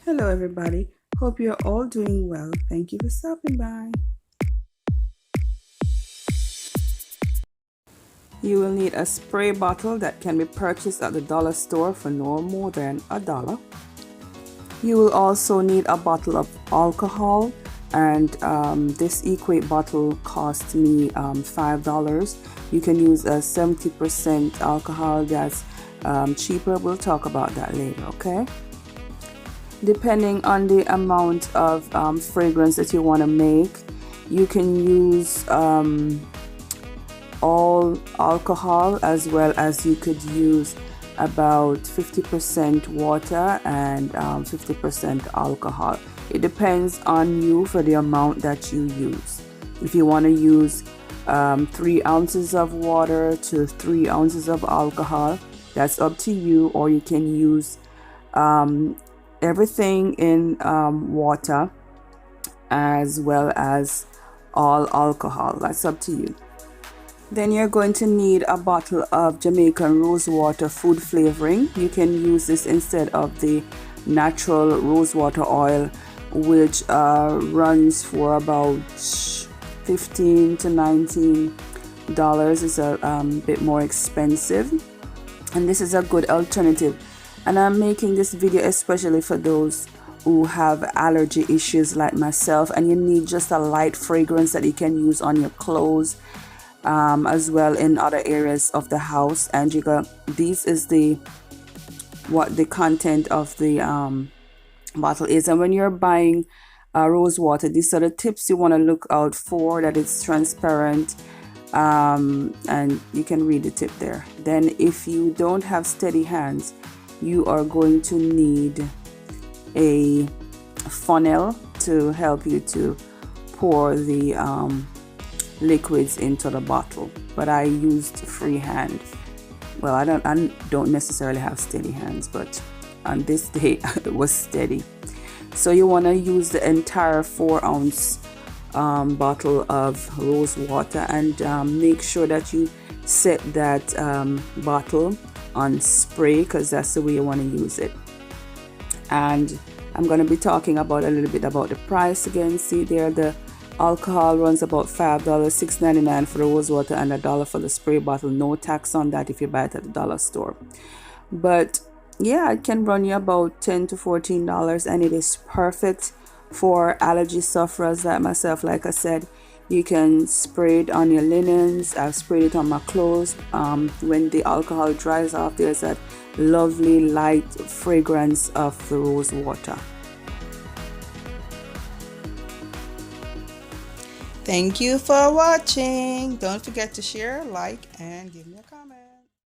Hello everybody, hope you're all doing well. Thank you for stopping by. You will need a spray bottle that can be purchased at the dollar store for no more than $1. You will also need a bottle of alcohol, and this equate bottle cost me $5. You can use a 70% alcohol that's cheaper. We'll talk about that later, okay? Depending on the amount of fragrance that you want to make, you can use all alcohol, as well as you could use about 50% water and 50% alcohol. It depends on you for the amount that you use. If you want to use 3 ounces of water to 3 ounces of alcohol, that's up to you, or you can use everything in water as well as all alcohol. That's up to you. Then you're going to need a bottle of Jamaican rosewater food flavoring. You can use this instead of the natural rosewater oil, which runs for about $15 to $19. It's a bit more expensive, and this is a good alternative. And I'm making this video especially for those who have allergy issues like myself, and you need just a light fragrance that you can use on your clothes, as well in other areas of the house. And this is what the content of the bottle is. And when you're buying rose water, these are the tips you want to look out for: that it's transparent, and you can read the tip there. Then if you don't have steady hands, you are going to need a funnel to help you to pour the liquids into the bottle. But I used freehand. Well, I don't necessarily have steady hands, but on this day it was steady. So you want to use the entire 4-ounce bottle of rose water, and make sure that you set that bottle on spray, because that's the way you want to use it. And I'm going to be talking about a little bit about the price again. See there, the alcohol runs about $5, $6.99 for the rose water, and $1 for the spray bottle. No tax on that if you buy it at the dollar store. But yeah, it can run you about $10 to $14, and it is perfect for allergy sufferers like myself. Like I said, you can spray it on your linens. I've sprayed it on my clothes. When the alcohol dries off, there's that lovely light fragrance of the rose water. Thank you for watching. Don't forget to share, like, and give me a comment.